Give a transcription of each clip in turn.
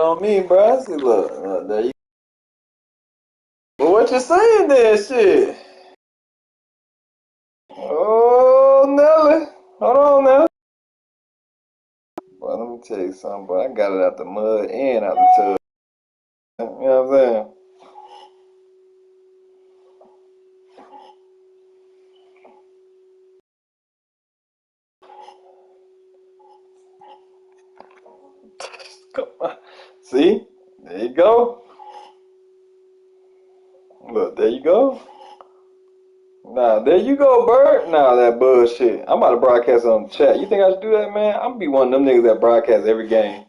on me, bro. See, look, there you go. Well, what you saying there, shit? Oh, Nelly. Hold on now. Boy, let me tell you something, boy. I got it out the mud and out the tub. You know what I'm saying? Come on. See? There you go. Look, there you go. Nah, there you go, Bert. Nah, that bullshit. I'm about to broadcast on the chat. You think I should do that, man? I'm gonna be one of them niggas that broadcast every game.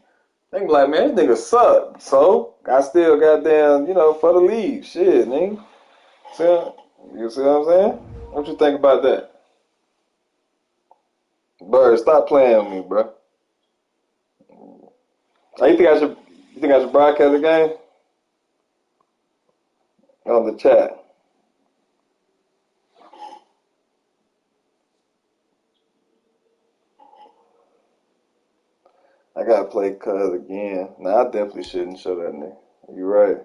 They be like, man, this nigga suck. So, I still goddamn, for the league. Shit, nigga. You see what I'm saying? What you think about that? Bird, stop playing with me, bro. Oh, you think I should broadcast the game? On the chat. I gotta play Cuz again. Nah, I definitely shouldn't show that nigga. You right.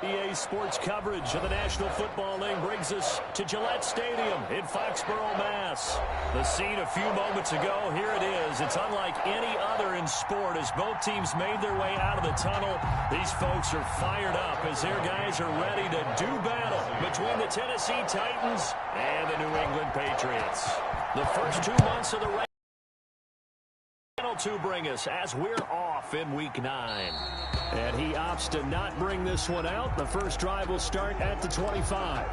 EA Sports coverage of the National Football League brings us to Gillette Stadium in Foxborough, Mass. The scene a few moments ago, here it is. It's unlike any other in sport as both teams made their way out of the tunnel. These folks are fired up as their guys are ready to do battle between the Tennessee Titans and the New England Patriots. The first 2 months of the race to bring us as we're off in Week 9. And he opts to not bring this one out. The first drive will start at the 25.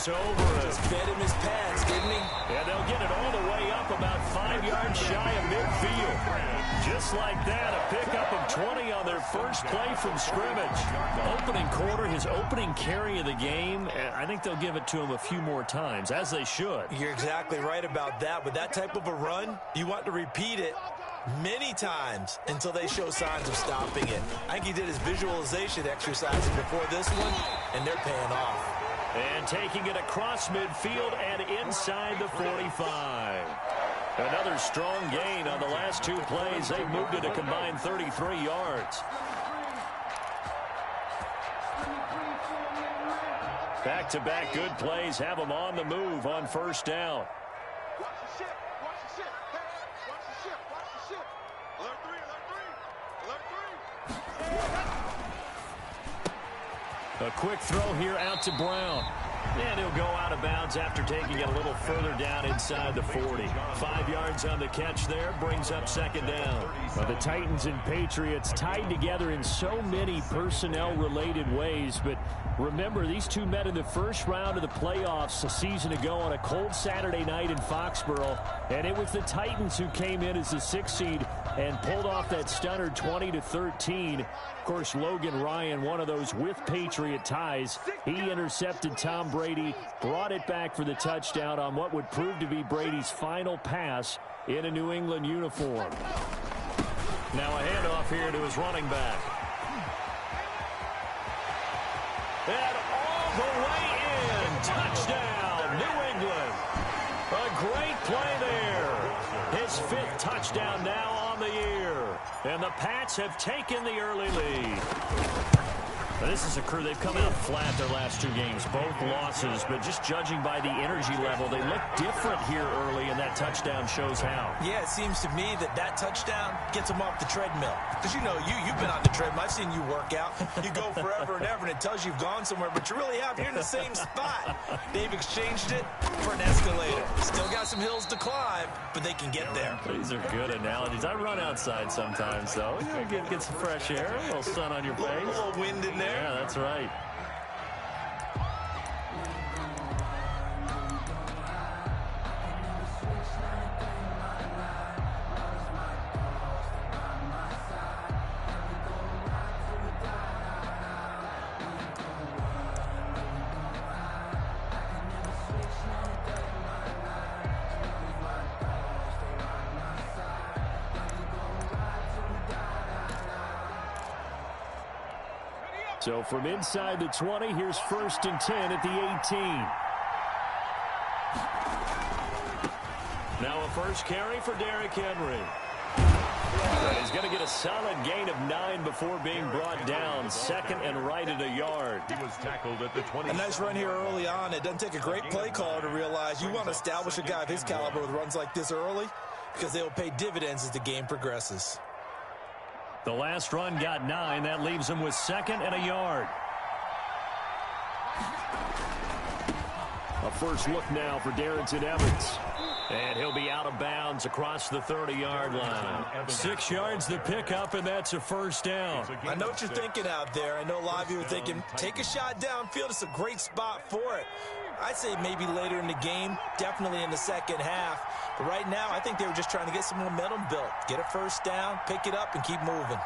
Over. Just fed him his pads, didn't he? Yeah, they'll get it all the way up about 5 yards shy of midfield. Just like that, a pickup of 20 on their first play from scrimmage. Opening quarter, his opening carry of the game. I think they'll give it to him a few more times, as they should. You're exactly right about that. With that type of a run, you want to repeat it many times until they show signs of stopping it. I think he did his visualization exercises before this one, and they're paying off. And taking it across midfield and inside the 45. Another strong gain on the last 2 plays. They moved it a combined 33 yards. Back-to-back good plays have them on the move on first down. Watch the ship. Watch the ship. Hey, watch the ship. Watch the ship. Alert 3. Alert 3. Alert 3. A quick throw here out to Brown. And he'll go out of bounds after taking it a little further down inside the 40. 5 yards on the catch there, brings up second down. Well, the Titans and Patriots tied together in so many personnel-related ways, but remember, these two met in the first round of the playoffs a season ago on a cold Saturday night in Foxborough, and it was the Titans who came in as the 6th seed and pulled off that stunner 20-13. Of course, Logan Ryan, one of those with Patriot ties. He intercepted Tom Brady, brought it back for the touchdown on what would prove to be Brady's final pass in a New England uniform. Now a handoff here to his running back. And all the way in. Touchdown, New England. A great play there. His 5th touchdown now on the year. And the Pats have taken the early lead. Now, this is a crew, they've come out flat their last 2 games, both losses, but just judging by the energy level, they look different here early, and that touchdown shows how. Yeah, it seems to me that touchdown gets them off the treadmill. Because, you know, you've been on the treadmill. I've seen you work out. You go forever and ever, and it tells you you've gone somewhere, but you really have. You're in the same spot. They've exchanged it for an escalator. Still got some hills to climb, but they can get there. These are good analogies. I run outside sometimes, though. You know, get some fresh air, a little sun on your face. A little wind in there. Yeah, that's right. So from inside the 20, here's 1st and 10 at the 18. Now a first carry for Derrick Henry. And he's going to get a solid gain of 9 before being brought down. 2nd and right at a yard. He was tackled at the 20. A nice run here early on. It doesn't take a great play caller to realize you want to establish a guy of his caliber with runs like this early because they will pay dividends as the game progresses. The last run got 9. That leaves him with 2nd and a yard. A first look now for Darrington Evans. And he'll be out of bounds across the 30-yard line. 6 yards the pickup, and that's a first down. I know what you're thinking out there. I know a lot of you are thinking, take a shot downfield. It's a great spot for it. I'd say maybe later in the game, definitely in the second half. But right now, I think they were just trying to get some momentum built. Get a first down, pick it up, and keep moving.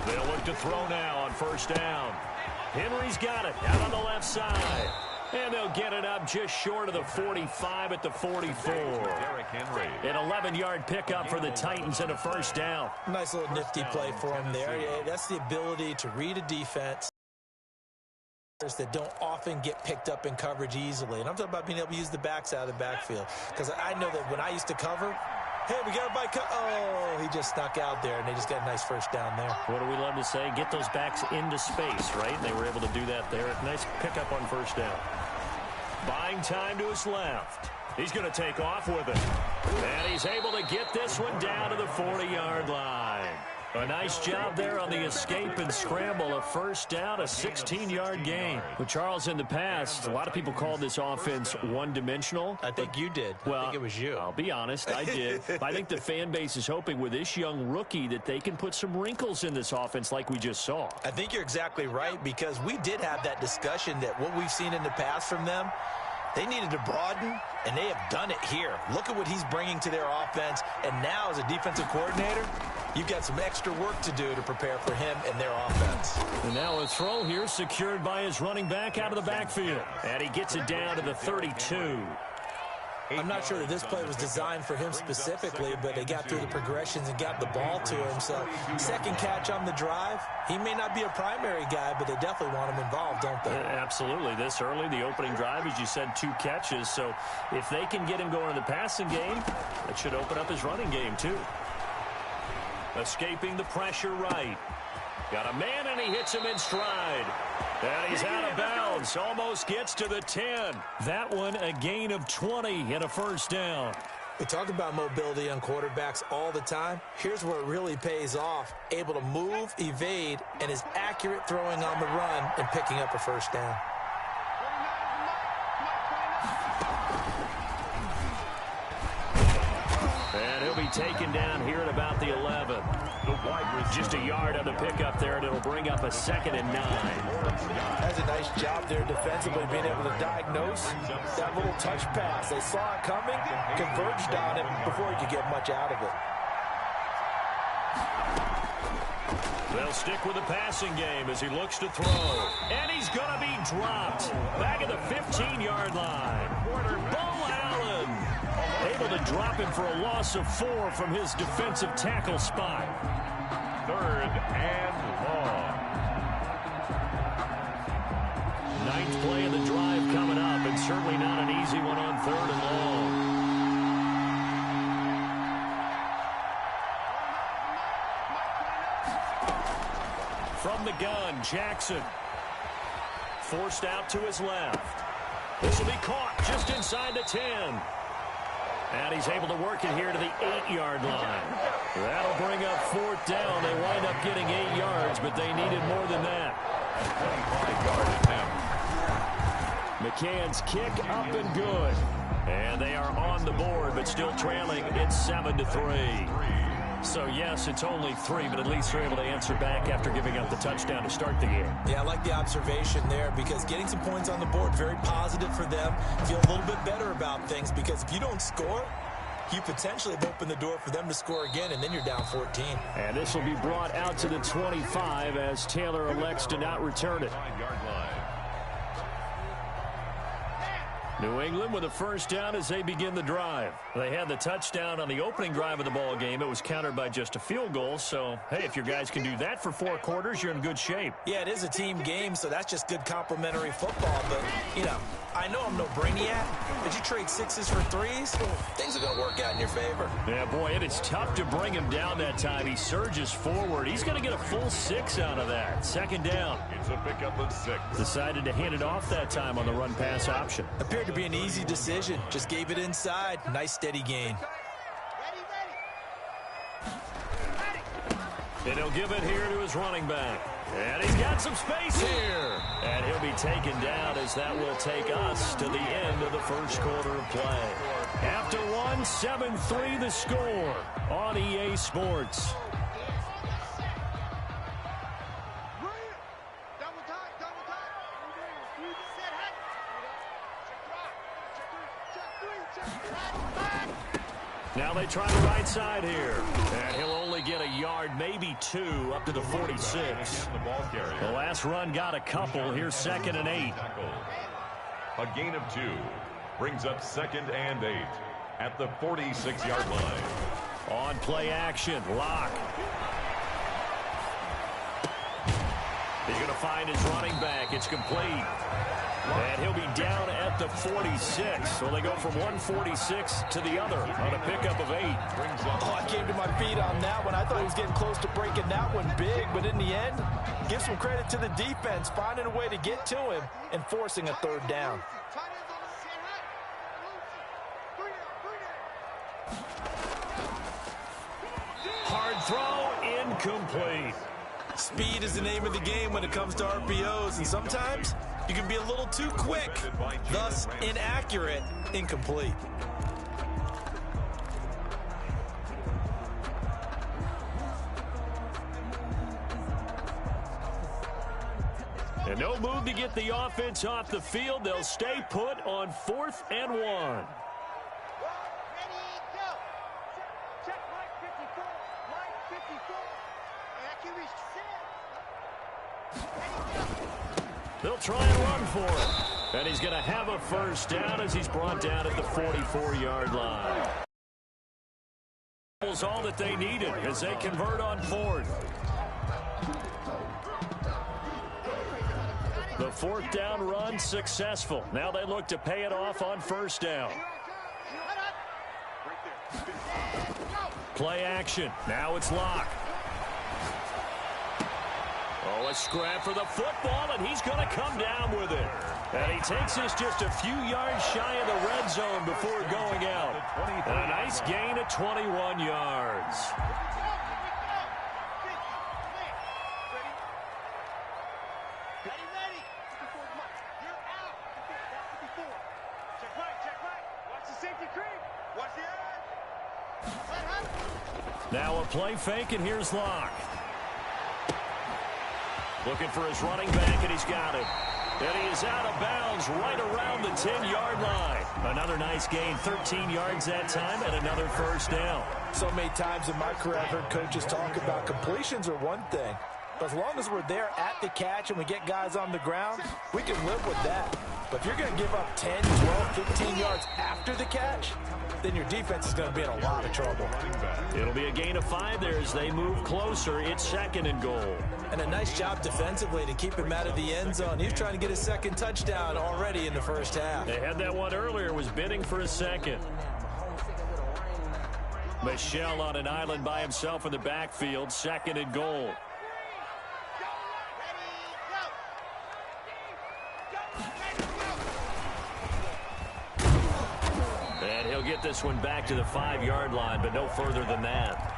They'll look to throw now on first down. Henry's got it out on the left side. And they'll get it up just short of the 45 at the 44. An 11-yard pickup for the Titans and a first down. Nice little nifty play for them there. Yeah, that's the ability to read a defense that don't often get picked up in coverage easily. And I'm talking about being able to use the backs out of the backfield. Because I know that when I used to cover, hey, we got everybody oh, he just snuck out there, and they just got a nice first down there. What do we love to say? Get those backs into space, right? And they were able to do that there. Nice pickup on first down. Buying time to his left. He's going to take off with it. And he's able to get this one down to the 40-yard line. A nice job there on the escape and scramble. A first down, a 16-yard gain. With Charles, in the past, a lot of people called this offense one-dimensional. I think you did. Well, I think it was you. I'll be honest, I did. I think the fan base is hoping with this young rookie that they can put some wrinkles in this offense like we just saw. I think you're exactly right, because we did have that discussion that what we've seen in the past from them, they needed to broaden, and they have done it here. Look at what he's bringing to their offense, and now as a defensive coordinator, you've got some extra work to do to prepare for him and their offense. And now a throw here secured by his running back out of the backfield. And he gets it down to the 32. I'm not sure that this play was designed for him specifically, but they got through the progressions and got the ball to him. So second catch on the drive. He may not be a primary guy, but they definitely want him involved, don't they? Absolutely. This early, the opening drive, as you said, 2 catches. So if they can get him going in the passing game, that should open up his running game too. Escaping the pressure right. Got a man, and he hits him in stride. And he's out of bounds. Almost gets to the 10. That one a gain of 20 and a first down. We talk about mobility on quarterbacks all the time. Here's where it really pays off. Able to move, evade, and is accurate throwing on the run and picking up a first down. And he'll be taken down here at about the 11. Just a yard on the pickup there, and it'll bring up a 2nd and 9. That's a nice job there defensively, being able to diagnose that little touch pass. They saw it coming, converged on it before he could get much out of it. They'll stick with the passing game as he looks to throw. And he's going to be dropped. Back at the 15-yard line. Bo Allen able to drop him for a loss of 4 from his defensive tackle spot. 3rd and long. 9th play of the drive coming up, and certainly not an easy one on 3rd and long. From the gun, Jackson. Forced out to his left. This will be caught just inside the 10. And he's able to work it here to the 8-yard line. That'll bring up 4th down. They wind up getting 8 yards, but they needed more than that. 25-yard attempt. McCann's kick up and good. And they are on the board, but still trailing. It's 7-3. So, yes, it's only 3, but at least they're able to answer back after giving up the touchdown to start the game. Yeah, I like the observation there because getting some points on the board, very positive for them. Feel a little bit better about things because if you don't score, you potentially have opened the door for them to score again, and then you're down 14. And this will be brought out to the 25 as Taylor elects to not return it. New England with a first down as they begin the drive. They had the touchdown on the opening drive of the ball game. It was countered by just a field goal. So, hey, if your guys can do that for 4 quarters, you're in good shape. Yeah, it is a team game, so that's just good complementary football. But, you know, I know I'm no brainiac, but you trade 6s for 3s, things are going to work out in your favor. Yeah, boy, it is tough to bring him down that time. He surges forward. He's going to get a full 6 out of that. 2nd down. It's a pickup of 6. Decided to hand it off that time on the run-pass option. Appeared to be an easy decision. Just gave it inside. Nice steady gain. And he'll give it here to his running back. And he's got some space here. And he'll be taken down as that will take us to the end of the first quarter of play. After 1, 7-3 the score on EA Sports. Now they try the right side here. And he'll only get a yard, maybe 2, up to the 46. The last run got a couple. Here's 2nd and 8. A gain of 2 brings up 2nd and 8 at the 46-yard line. On play action, Locke. He's going to find his running back. It's complete. And he'll be down at the 46. So they go from 146 to the other on a pickup of 8. Oh, I came to my feet on that one. I thought he was getting close to breaking that one big, but in the end, give some credit to the defense, finding a way to get to him and forcing a 3rd down. Hard throw, incomplete. Speed is the name of the game when it comes to RPOs, and sometimes you can be a little too quick, thus inaccurate, incomplete. And no move to get the offense off the field. They'll stay put on 4th and 1. They'll try and run for it. And he's going to have a first down as he's brought down at the 44-yard line. That was all that they needed as they convert on 4th. The 4th down run successful. Now they look to pay it off on 1st down. Play action. Now it's Locke. Oh, a scrap for the football, and he's going to come down with it. And he takes us just a few yards shy of the red zone before going out. And a nice gain of 21 yards. Now a play fake, and here's Locke. Looking for his running back, and he's got it. And he is out of bounds right around the 10-yard line. Another nice gain, 13 yards that time, and another first down. So many times in my career I've heard coaches talk about completions are one thing. But as long as we're there at the catch and we get guys on the ground, we can live with that. But if you're going to give up 10, 12, 15 yards after the catch, then your defense is going to be in a lot of trouble. It'll be a gain of 5 there as they move closer. It's 2nd and goal. And a nice job defensively to keep him out of the end zone. He's trying to get his second touchdown already in the first half. They had that one earlier, was bidding for a second. Michel on an island by himself in the backfield, 2nd and goal. And he'll get this one back to the 5-yard line, but no further than that.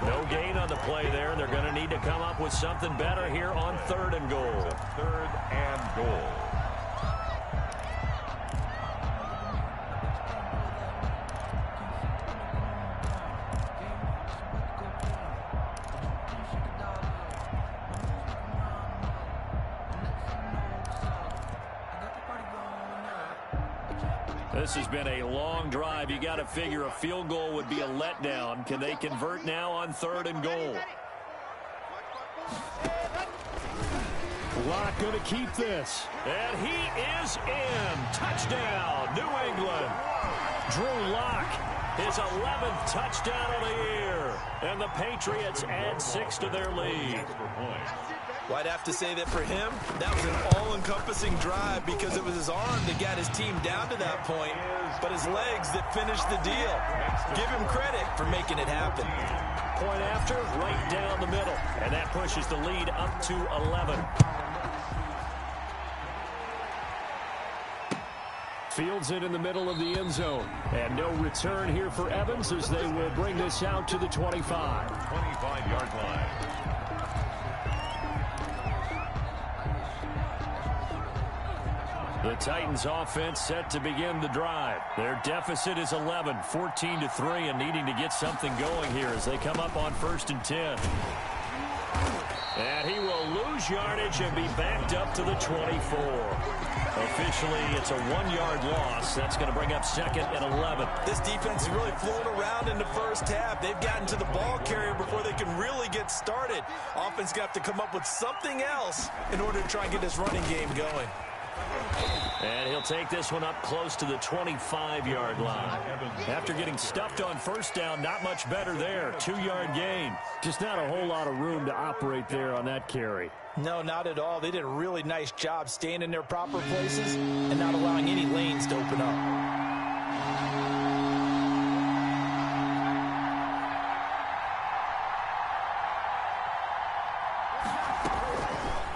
No gain on the play there. They're going to need to come up with something better here on 3rd and goal. 3rd and goal. This has been a long drive. You got to figure a field goal would be a letdown. Can they convert now on 3rd and goal? Locke going to keep this. And he is in. Touchdown, New England. Drew Locke, his 11th touchdown of the year. And the Patriots add 6 to their lead. Well, I'd have to say that for him, that was an all-encompassing drive because it was his arm that got his team down to that point, but his legs that finished the deal. Give him credit for making it happen. Point after, right down the middle. And that pushes the lead up to 11. Fields it in the middle of the end zone. And no return here for Evans as they will bring this out to the 25. 25-yard line. The Titans offense set to begin the drive. Their deficit is 11, 14-3, and needing to get something going here as they come up on 1st and 10. And he will lose yardage and be backed up to the 24. Officially, it's a 1-yard loss. That's going to bring up 2nd and 11. This defense is really flown around in the first half. They've gotten to the ball carrier before they can really get started. Offense got to come up with something else in order to try and get this running game going. And he'll take this one up close to the 25-yard line. After getting stuffed on 1st down, not much better there. 2-yard gain. Just not a whole lot of room to operate there on that carry. No, not at all. They did a really nice job staying in their proper places and not allowing any lanes to open up.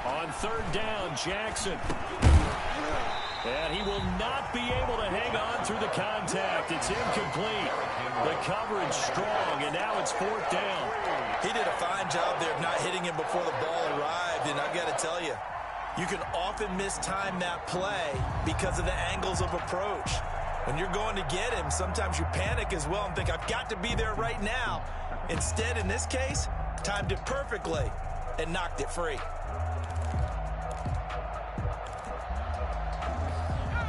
On 3rd down, Jackson. And he will not be able to hang on through the contact. It's incomplete. The coverage strong, and now it's 4th down. He did a fine job there of not hitting him before the ball arrived, and I've got to tell you, you can often mistime that play because of the angles of approach. When you're going to get him, sometimes you panic as well and think, I've got to be there right now. Instead, in this case, timed it perfectly and knocked it free.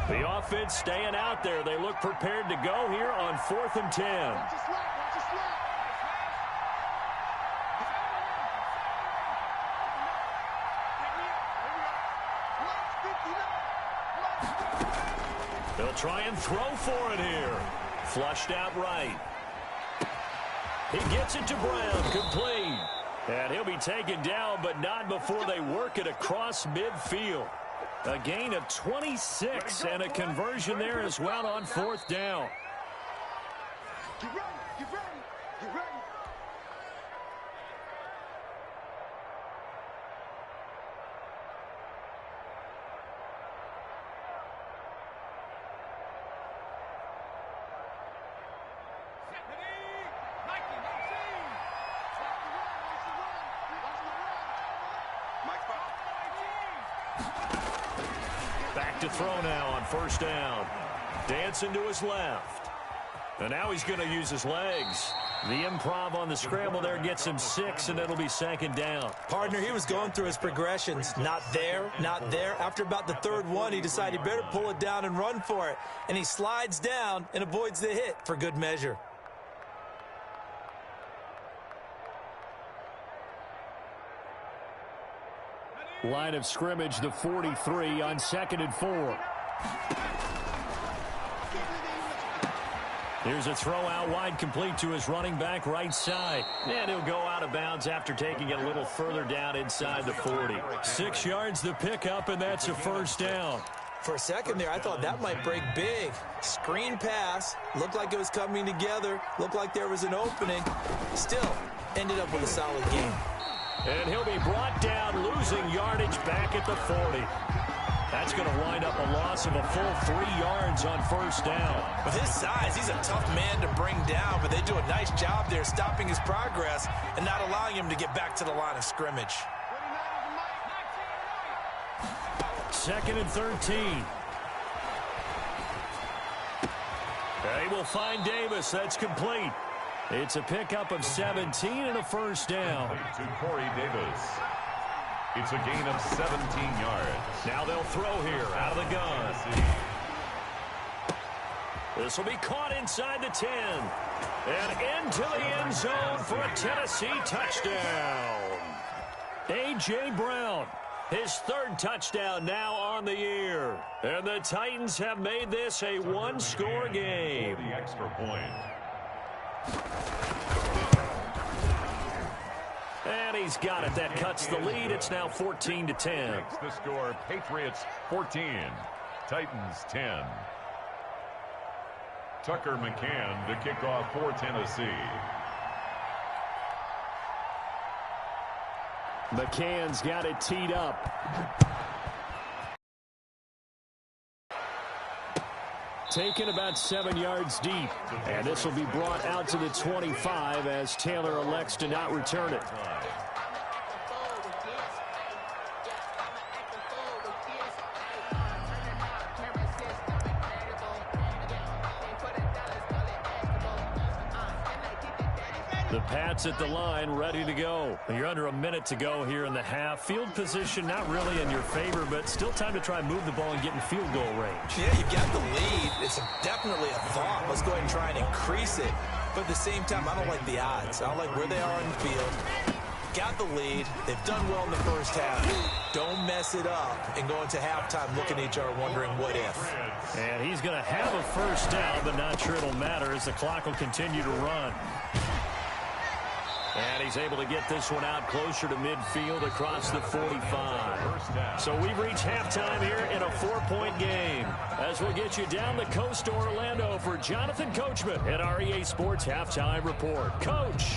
The offense staying out there. They look prepared to go here on 4th and 10. They'll try and throw for it here. Flushed out right. He gets it to Brown, complete. And he'll be taken down, but not before they work it across midfield. A gain of 26 and a conversion there as well on 4th down. Get ready, get ready, get ready. Back to throw now on first down. Dancing to his left. And now he's going to use his legs. The improv on the scramble there gets him 6, and it'll be second down. Partner, he was going through his progressions. Not there, not there. After about the third one, he decided he better pull it down and run for it. And he slides down and avoids the hit for good measure. Line of scrimmage, the 43 on 2nd and 4. Here's a throw out wide, complete to his running back right side. And he'll go out of bounds after taking it a little further down inside the 40. 6 yards the pickup, and that's a first down. For a second there, I thought that might break big. Screen pass. Looked like it was coming together. Looked like there was an opening. Still, ended up with a solid game. And he'll be brought down, losing yardage back at the 40. That's going to wind up a loss of a full 3 yards on first down. With his size, he's a tough man to bring down, but they do a nice job there stopping his progress and not allowing him to get back to the line of scrimmage. 2nd and 13. They will find Davis. That's complete. It's a pickup of 17 and a first down. To Corey Davis. It's a gain of 17 yards. Now they'll throw here out of the gun. This will be caught inside the 10. And into the end zone for a Tennessee touchdown. A.J. Brown, his 3rd touchdown now on the year. And the Titans have made this a one-score game. The extra point. And he's got it. That cuts the lead. It's now 14-10. Makes the score Patriots 14, Titans 10. Tucker McCann to kick off for Tennessee. McCann's got it teed up. Taken about 7 yards deep. And this will be brought out to the 25 as Taylor elects to not return it. The Pats at the line, ready to go. You're under a minute to go here in the half. Field position not really in your favor, but still time to try and move the ball and get in field goal range. Yeah, you've got the lead. It's definitely a thought. Let's go ahead and try and increase it. But at the same time, I don't like the odds. I don't like where they are in the field. Got the lead. They've done well in the first half. Don't mess it up and go into halftime looking at each other wondering what if. And he's going to have a first down, but not sure it'll matter as the clock will continue to run. And he's able to get this one out closer to midfield across the 45. So we've reached halftime here in a 4-point game. As we'll get you down the coast to Orlando for Jonathan Coachman at our EA Sports Halftime Report. Coach.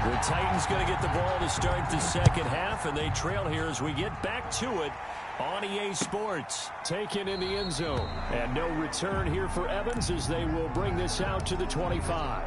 The Titans going to get the ball to start the second half, and they trail here as we get back to it on EA Sports. Taken in the end zone. And no return here for Evans as they will bring this out to the 25.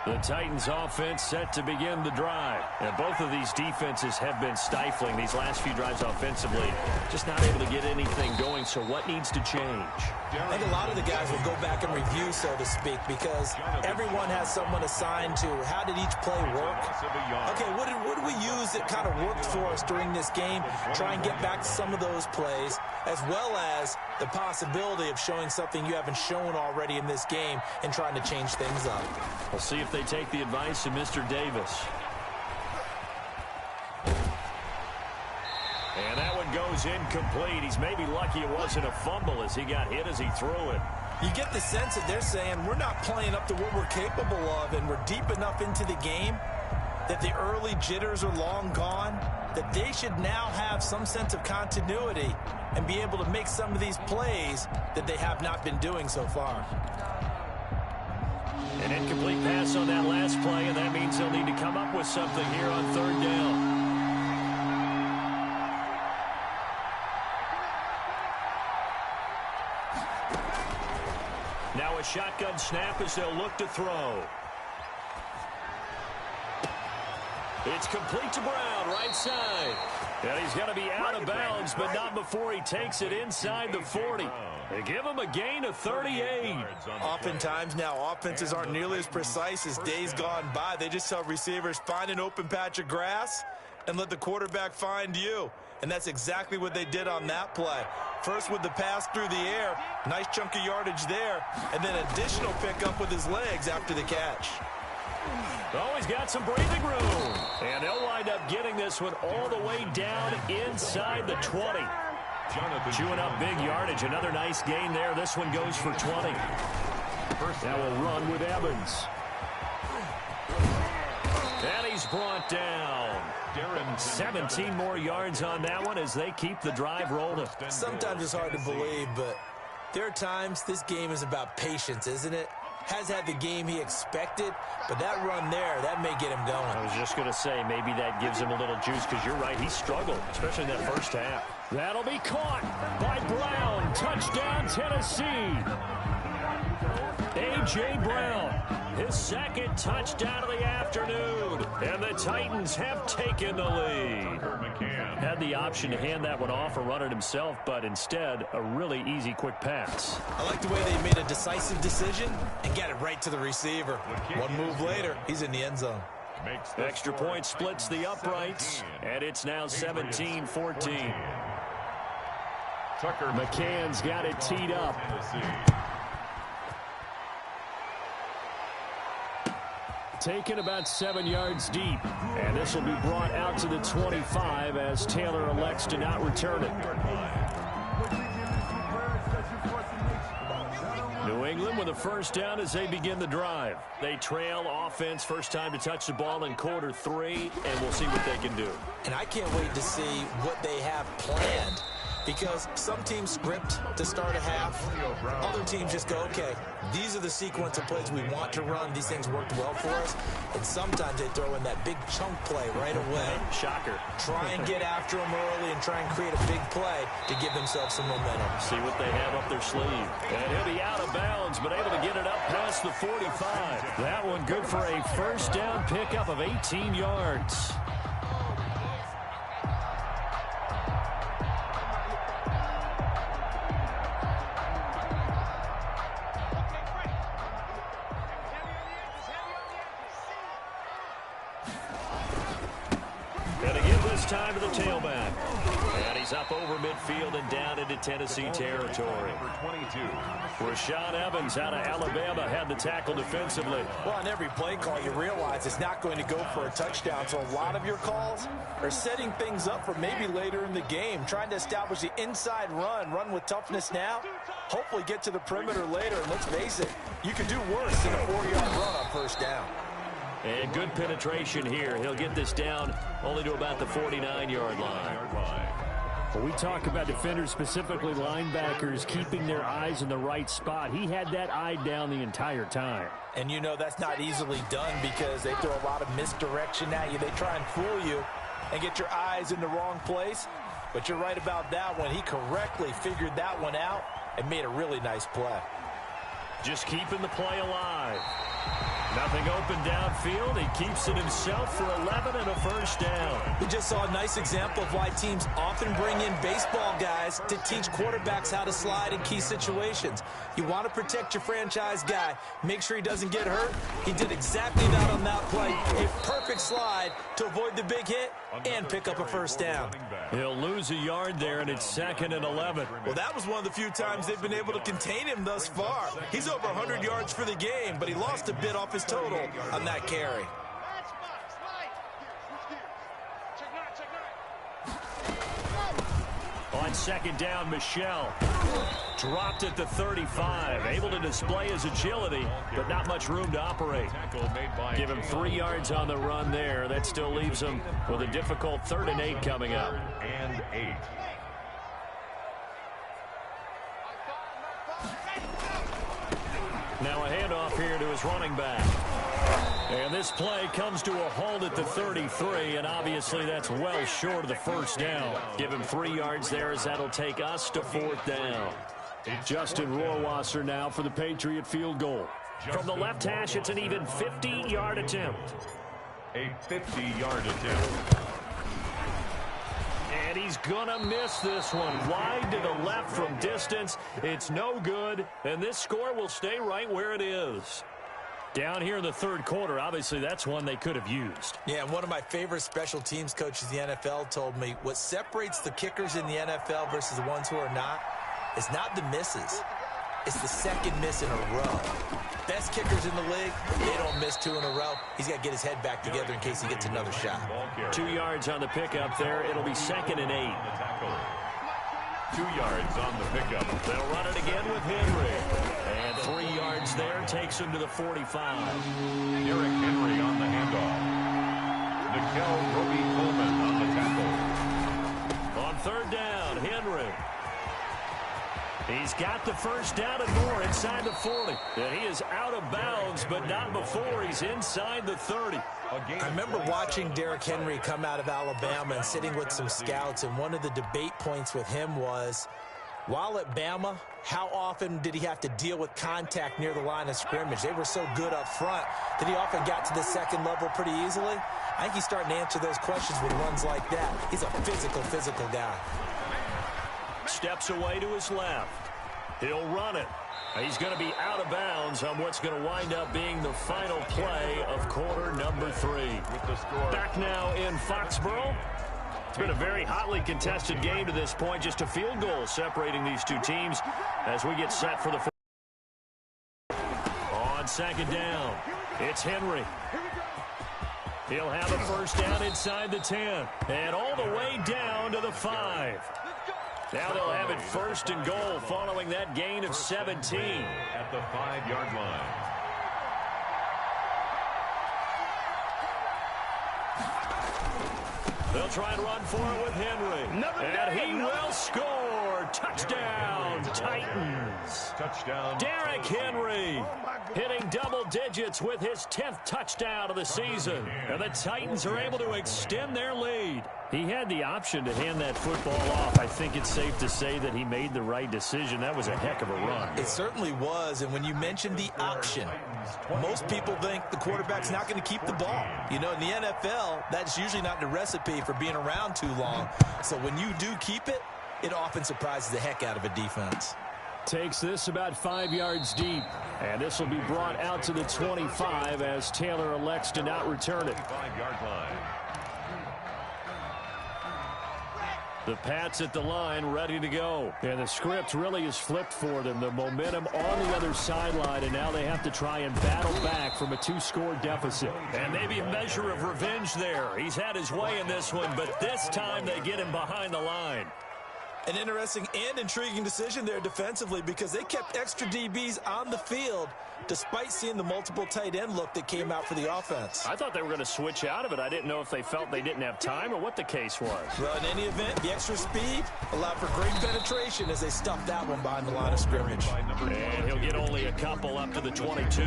The Titans offense set to begin the drive. And both of these defenses have been stifling these last few drives offensively. Just not able to get anything going, so what needs to change? I think a lot of the guys will go back and review, so to speak, because everyone has someone assigned to how did each play work. Okay, what did we use that kind of worked for us during this game? Try and get back to some of those plays, as well as the possibility of showing something you haven't shown already in this game and trying to change things up. We'll see if they take the advice of Mr. Davis. And that one goes incomplete. He's maybe lucky it wasn't a fumble as he got hit as he threw it. You get the sense that they're saying we're not playing up to what we're capable of, and we're deep enough into the game that the early jitters are long gone, that they should now have some sense of continuity and be able to make some of these plays that they have not been doing so far. An incomplete pass on that last play, and that means they'll need to come up with something here on third down. Now a shotgun snap as they'll look to throw. It's complete to Brown, right side. And he's going to be out of bounds, but not before he takes it inside the 40. They give him a gain of 38. Oftentimes now, offenses aren't nearly as precise as days gone by. They just tell receivers, find an open patch of grass and let the quarterback find you. And that's exactly what they did on that play. First with the pass through the air, nice chunk of yardage there, and then additional pickup with his legs after the catch. Oh, he's got some breathing room. And they'll wind up getting this one all the way down inside the 20. Chewing up big yardage. Another nice gain there. This one goes for 20. Now we'll run with Evans. And he's brought down. 17 more yards on that one as they keep the drive rolling. Sometimes it's hard to believe, but there are times this game is about patience, isn't it? Has had the game he expected, but that run there, that may get him going. I was just going to say, maybe that gives him a little juice, because you're right, he struggled, especially in that first half. That'll be caught by Brown. Touchdown, Tennessee. A.J. Brown, his second touchdown of the afternoon, and the Titans have taken the lead. Had the option to hand that one off or run it himself, but instead, a really easy, quick pass. I like the way they made a decisive decision and got it right to the receiver. One move later, he's in the end zone. Extra point splits the uprights, and it's now 17-14. McCann's got it teed up. Taken about 7 yards deep, and this will be brought out to the 25 as Taylor elects to not return it. New England with a first down as they begin the drive. They trail offense, first time to touch the ball in quarter 3, and we'll see what they can do. And I can't wait to see what they have planned, because some teams script to start a half. Other teams just go, okay, these are the sequence of plays we want to run. These things worked well for us. And sometimes they throw in that big chunk play right away. Shocker. Try and get after them early and try and create a big play to give themselves some momentum. See what they have up their sleeve. And he'll be out of bounds, but able to get it up past the 45. That one good for a first down pickup of 18 yards. Time to the tailback. And he's up over midfield and down into Tennessee territory. Rashaan Evans out of Alabama had the tackle defensively. Well, on every play call, you realize it's not going to go for a touchdown. So a lot of your calls are setting things up for maybe later in the game, trying to establish the inside run with toughness now, hopefully get to the perimeter later. And let's face it, you can do worse than a 4-yard run on first down. And good penetration here. He'll get this down only to about the 49-yard line. When we talk about defenders, specifically linebackers, keeping their eyes in the right spot, he had that eye down the entire time. And you know that's not easily done because they throw a lot of misdirection at you. They try and fool you and get your eyes in the wrong place. But you're right about that one. He correctly figured that one out and made a really nice play. Just keeping the play alive. Nothing open downfield. He keeps it himself for 11 and a first down. We just saw a nice example of why teams often bring in baseball guys to teach quarterbacks how to slide in key situations. You want to protect your franchise guy. Make sure he doesn't get hurt. He did exactly that on that play. A perfect slide to avoid the big hit and pick up a first down. He'll lose a yard there, and it's 2nd and 11. Well, that was one of the few times they've been able to contain him thus far. He's over 100 yards for the game, but he lost a bit off his total on that carry. On second down, Michel dropped at the 35, able to display his agility, but not much room to operate. Give him 3 yards on the run there. That still leaves him with a difficult 3rd and 8 coming up. And 8. Now a handoff here to his running back. And this play comes to a halt at the 33, and obviously that's well short of the first down. Give him 3 yards there as that'll take us to 4th down. Justin Rohrwasser now for the Patriot field goal. From the left hash, it's an even 50-yard attempt. A 50-yard attempt. And he's going to miss this one. Wide to the left from distance. It's no good, and this score will stay right where it is. Down here in the third quarter, obviously that's one they could have used. Yeah, and one of my favorite special teams coaches in the NFL told me what separates the kickers in the NFL versus the ones who are not is not the misses. It's the second miss in a row. Best kickers in the league, they don't miss two in a row. He's got to get his head back together in case he gets another shot. 2 yards on the pickup there. It'll be 2nd and 8. 2 yards on the pickup. They'll run it again with Henry. And 3 yards there takes him to the 45. Derrick Henry on the handoff. Nickel Roby-Coleman on the tackle. On third down, Henry. He's got the first down and more inside the 40. And he is out of bounds, but not before he's inside the 30. I remember watching Derrick Henry come out of Alabama and sitting with some scouts, and one of the debate points with him was, while at Bama, how often did he have to deal with contact near the line of scrimmage? They were so good up front that he often got to the second level pretty easily. I think he's starting to answer those questions with runs like that. He's a physical guy. Steps away to his left. He'll run it. He's going to be out of bounds on what's going to wind up being the final play of quarter number 3. Back now in Foxborough. It's been a very hotly contested game to this point. Just a field goal separating these two teams as we get set for the on 2nd down. It's Henry. He'll have a first down inside the 10 and all the way down to the 5. Now they'll have it 1st and goal following that gain of 17. At the 5-yard line. They'll try and run for it with Henry. And he will score. Touchdown, Titans. Touchdown. Derrick Henry hitting double digits with his 10th touchdown of the season. And the Titans are able to extend their lead. He had the option to hand that football off. I think it's safe to say that he made the right decision. That was a heck of a run. It certainly was, and when you mentioned the option, most people think the quarterback's not going to keep the ball. You know, in the NFL, that's usually not the recipe for being around too long. So when you do keep it, it often surprises the heck out of a defense. Takes this about 5 yards deep, and this will be brought out to the 25 as Taylor elects to not return it. 5-yard line. The Pats at the line ready to go. And the script really is flipped for them. The momentum on the other sideline, and now they have to try and battle back from a 2-score deficit. And maybe a measure of revenge there. He's had his way in this one, but this time they get him behind the line. An interesting and intriguing decision there defensively because they kept extra DBs on the field despite seeing the multiple tight end look that came out for the offense. I thought they were going to switch out of it. I didn't know if they felt they didn't have time or what the case was. Well, in any event, the extra speed allowed for great penetration as they stuffed that one behind the line of scrimmage. And he'll get only a couple up to the 22.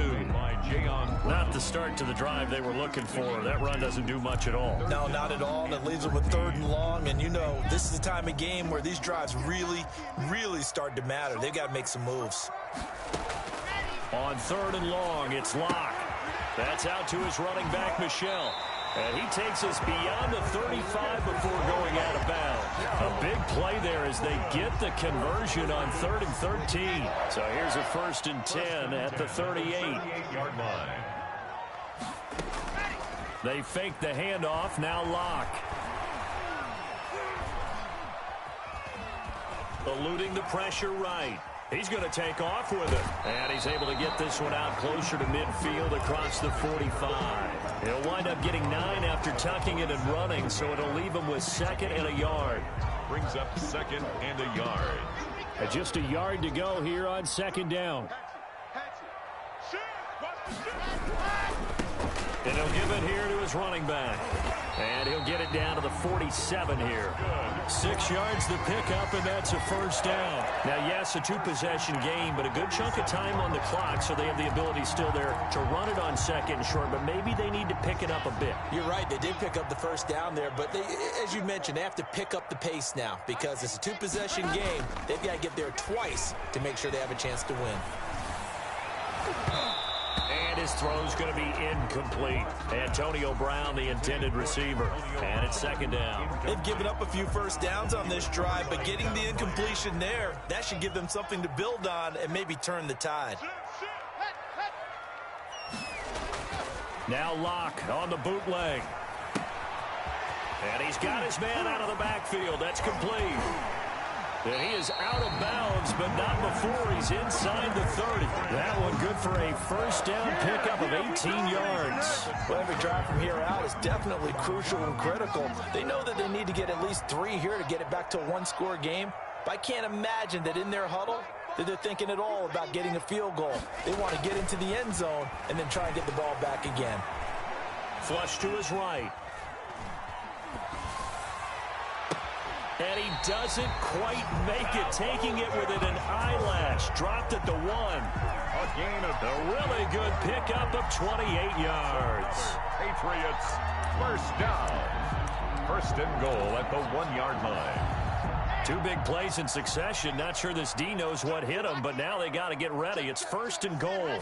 Not the start to the drive they were looking for. That run doesn't do much at all. No, not at all, and it leaves them with 3rd and long. And, you know, this is the time of game where these drives really start to matter. They've got to make some moves. On 3rd and long, it's Locke. That's out to his running back, Michel. And he takes us beyond the 35 before going out of bounds. A big play there as they get the conversion on 3rd and 13. So here's a 1st and 10 at the 38-yard line. They fake the handoff. Now Locke. Eluding the pressure right. He's going to take off with it. And he's able to get this one out closer to midfield across the 45. He'll wind up getting 9 after tucking it and running, so it'll leave him with 2nd and a yard. Brings up 2nd and a yard. And just a yard to go here on 2nd down. And he'll give it here to his running back. And he'll get it down to the 47 here. 6 yards to pick up, and that's a first down. Now, yes, a 2-possession game, but a good chunk of time on the clock, so they have the ability still there to run it on second and short, but maybe they need to pick it up a bit. You're right. They did pick up the first down there, but they, as you mentioned, they have to pick up the pace now because it's a 2-possession game. They've got to get there twice to make sure they have a chance to win. And his throw's going to be incomplete. Antonio Brown, the intended receiver. And it's second down. They've given up a few first downs on this drive, but getting the incompletion there, that should give them something to build on and maybe turn the tide. Now Locke on the bootleg. And he's got his man out of the backfield. That's complete. And he is out of bounds, but not before he's inside the 30. That one good for a first down pickup of 18 yards. Well, every drive from here out is definitely crucial and critical. They know that they need to get at least 3 here to get it back to a 1-score game. But I can't imagine that in their huddle that they're thinking at all about getting a field goal. They want to get into the end zone and then try and get the ball back again. Flush to his right. And he doesn't quite make it, taking it within an eyelash. Dropped at the 1. A gain of A really good pickup of 28 yards. Patriots. First down. First and goal at the 1-yard line. 2 big plays in succession. Not sure this D knows what hit him, but now they got to get ready. It's first and goal.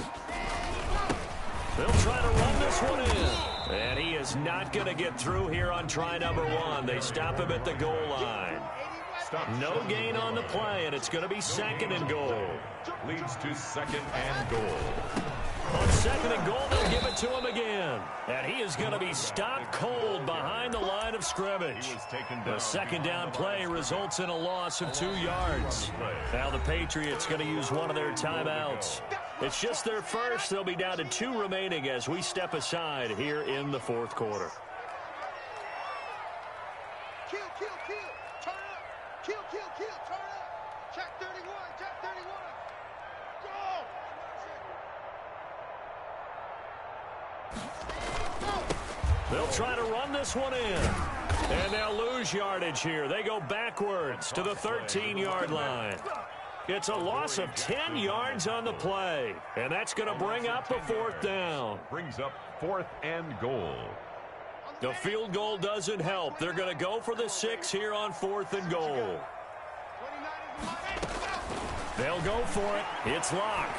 They'll try to run this one in. And he is not going to get through here on try number 1. They stop him at the goal line. No gain on the play, and it's going to be second and goal. Leads to second and goal. On second and goal, they'll give it to him again. And he is going to be stopped cold behind the line of scrimmage. The second down play results in a loss of 2 yards. Now the Patriots going to use one of their timeouts. It's just their first. They'll be down to 2 remaining as we step aside here in the 4th quarter. Kill, kill, kill. Turn up. Kill, kill, kill. Turn up. Jack 31. Jack 31. Go. They'll try to run this one in. And they'll lose yardage here. They go backwards to the 13-yard line. It's a loss of 10 yards on the play. And that's going to bring up a 4th down. Brings up 4th and goal. The field goal doesn't help. They're going to go for the 6 here on 4th and goal. They'll go for it. It's Locke.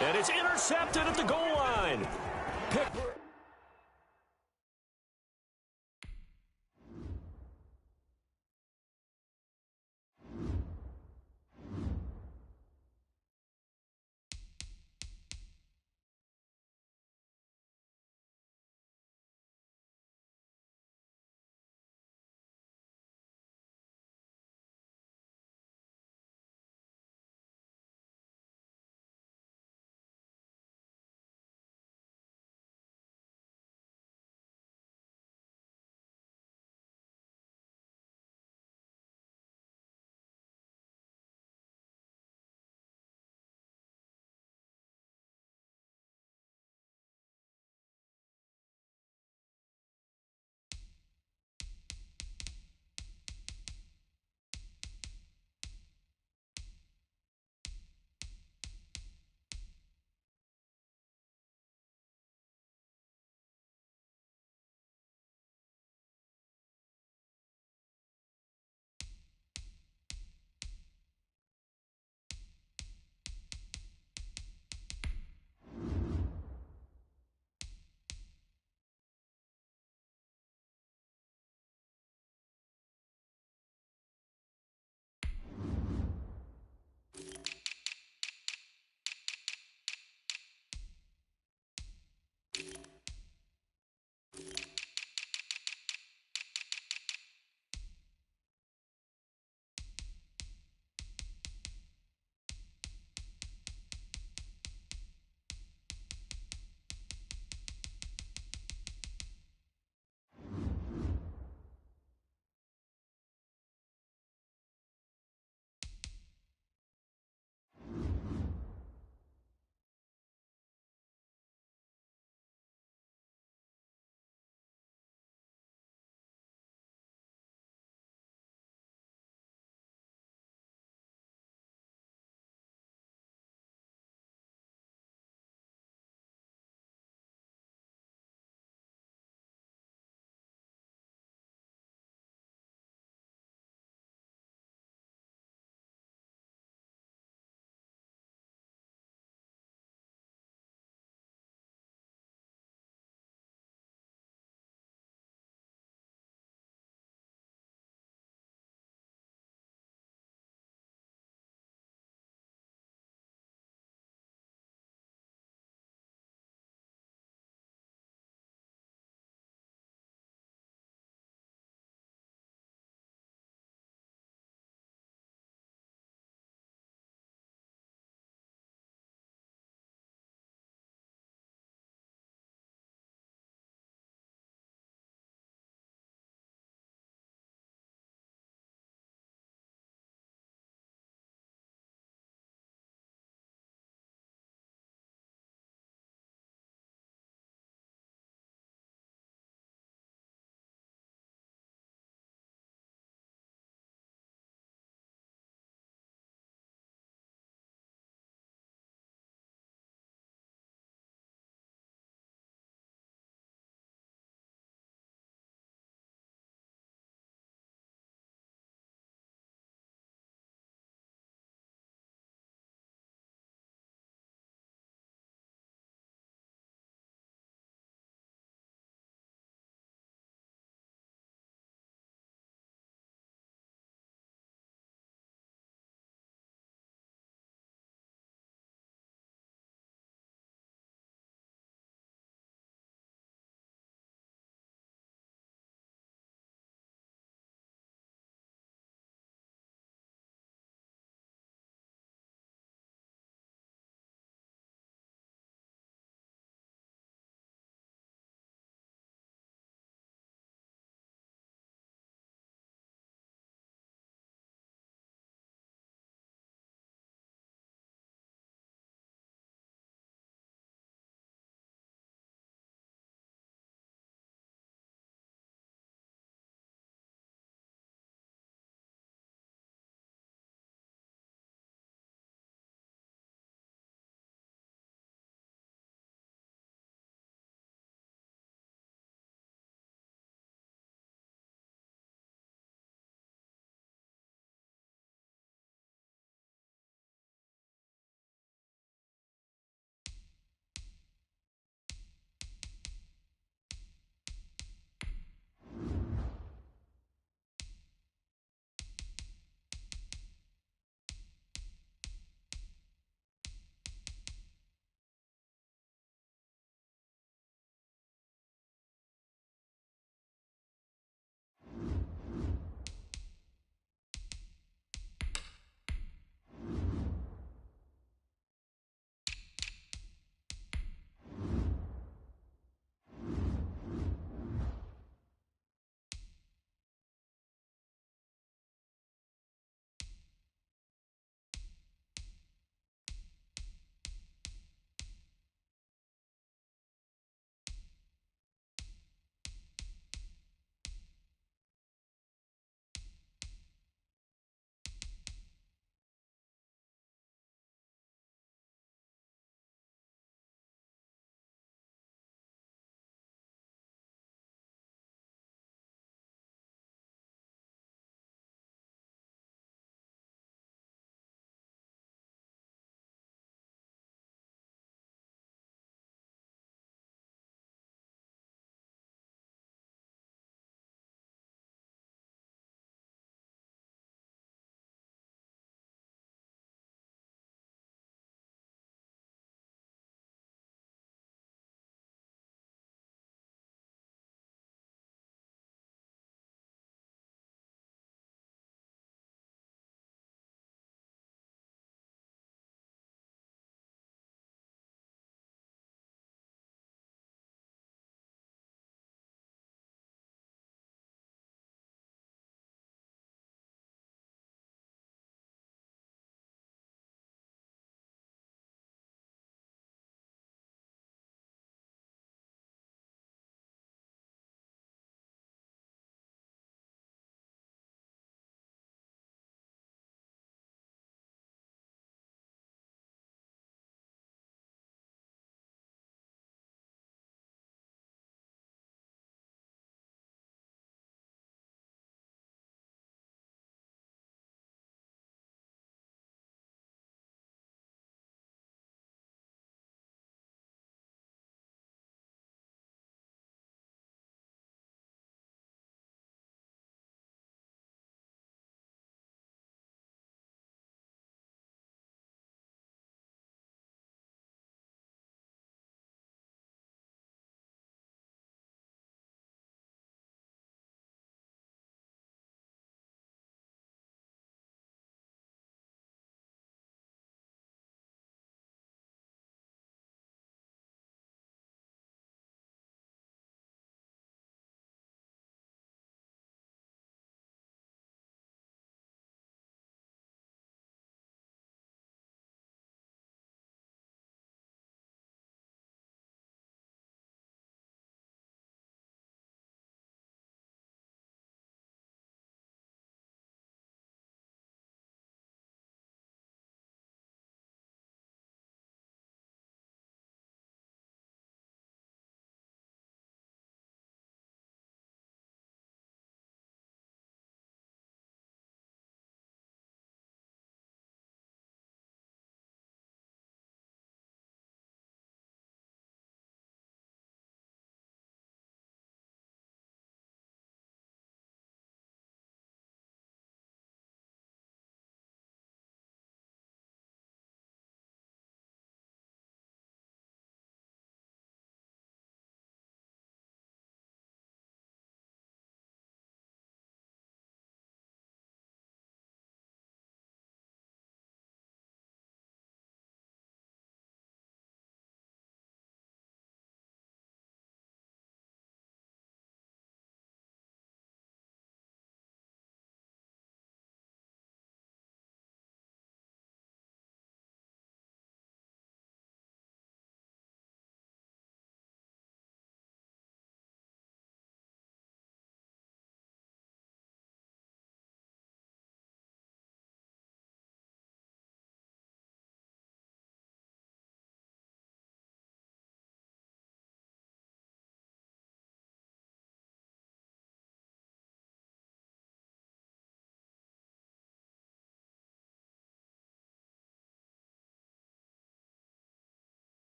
And it's intercepted at the goal line.